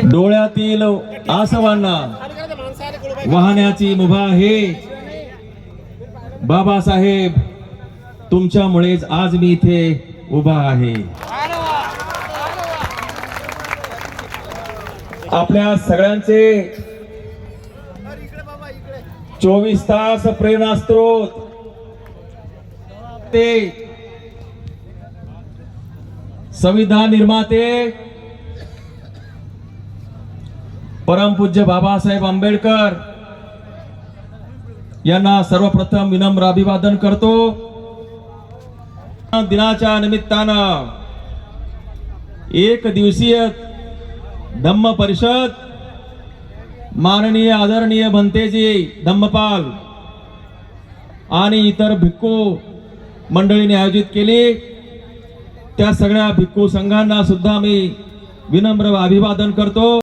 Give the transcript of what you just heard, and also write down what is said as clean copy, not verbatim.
डोळ्यातील आसवांना वाहण्याची मुभा आहे बाबासाहेब, तुमच्यामुळेच आज मी इथे उभा आहे। आपल्या सगळ्यांचे 24 तास प्रेरणा स्रोत ते संविधान निर्माते परमपूज्य बाबासाहेब आंबेडकर यांना सर्वप्रथम विनम्र अभिवादन करतो। दिनाच्या निमित्तानं एक दिवसीय धम्म परिषद माननीय आदरणीय भंतेजी धम्मपाल आणि इतर भिक्खू मंडळीने आयोजित केली। त्या सगळ्या भिक्खू संघांना सुद्धा मी विनम्र अभिवादन करतो।